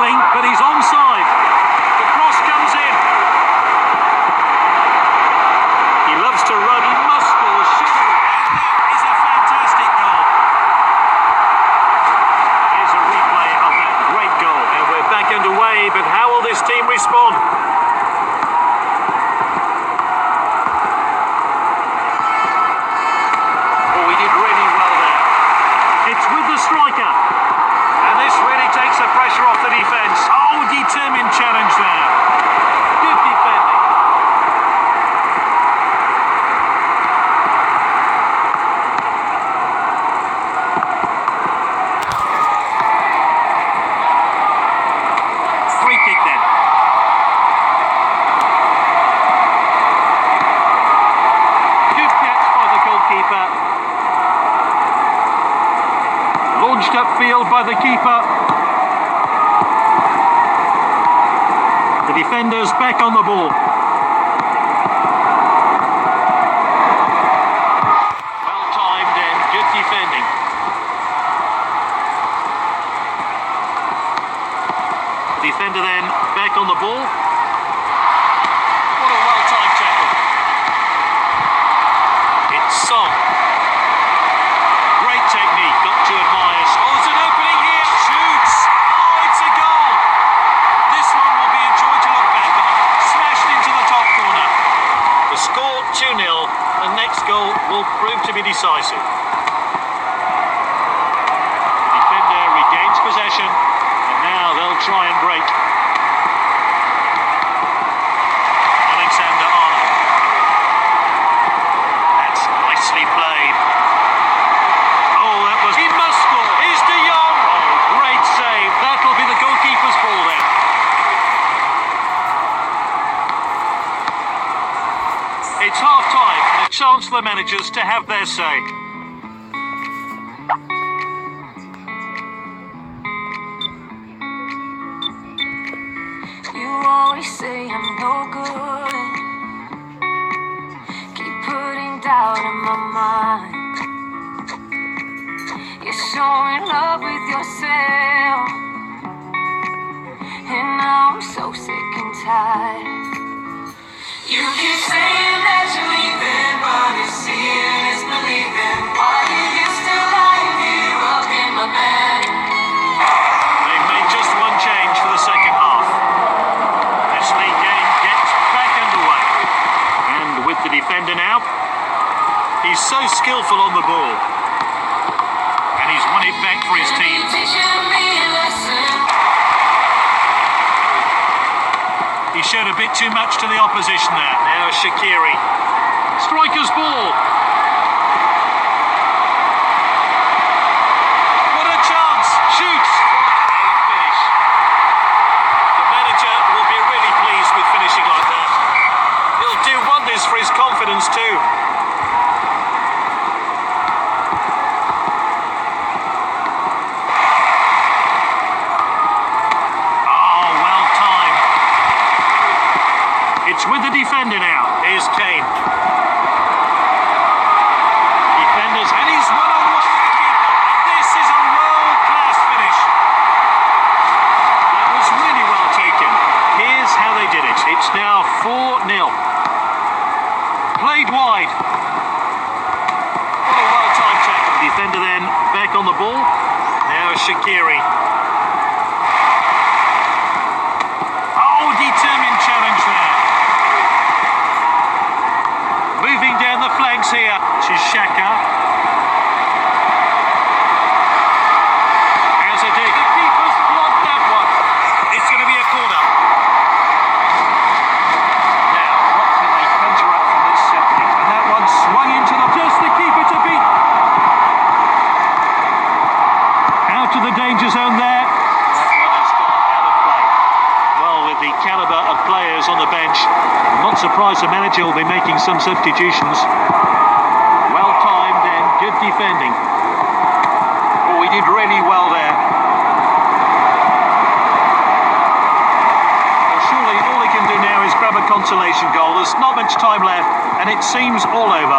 running, but he's onside. The cross comes in. He loves to run. He must score. And that is a fantastic goal. Here's a replay of that great goal. And we're back underway, but how will this team respond? Oh, he did really well there. It's with the striker. And this really takes the pressure off the defence. Oh, determined challenge there. Good defending. Free kick then. Good catch by the goalkeeper. Launched upfield by the keeper. The defenders back on the ball. Well timed and good defending. Defender then back on the ball. What a well timed tackle. It's Song. Great technique, got to admire. Oh, there's an opening here. Shoots. Oh, it's a goal. This one will be a joy to look back on. Smashed into the top corner. The score 2-0. The next goal will prove to be decisive. Defender regains possession, and now they'll try and break. Alexander Arnold. That's nicely played. Oh, that was... He must score. Here's De Jong. Oh, great save. That'll be the goalkeeper's ball then. It's half-time and a chance for the managers to have their say. You always say I'm no good. Keep putting doubt in my mind. You're so in love with yourself, and now I'm so sick and tired. You keep saying that you're leaving, but it's seeing is believing. Why are you still lying here up in my bed? They've made just one change for the second half. This league game gets back underway. And with the defender now, he's so skillful on the ball. And he's won it back for his team. Teaching me a lesson. He showed a bit too much to the opposition there. Now Shaqiri. Striker's ball. What a chance. Shoots. A finish. The manager will be really pleased with finishing like that. He'll do wonders for his confidence too. It's with the defender now. Here's Kane. Defenders, and he's one-on-one with the keeper. And this is a world-class finish. That was really well taken. Here's how they did it. It's now 4-0. Played wide. What a well-timed tackle. Defender then back on the ball. Now Shaqiri. Oh, determined challenge there. Moving down the flanks here. This is Xhaka. As a dig. The keeper's blocked that one. It's going to be a corner. Now, what can they conjure up from this setting? And that one swung into the... Just the keeper to beat. Out of the danger zone there. That one has gone out of play. Well, with the calibre of players on the bench, I'm not surprised the manager will be making some substitutions. Well timed and good defending. Oh, he did really well there. Well, surely all he can do now is grab a consolation goal. There's not much time left, and it seems all over.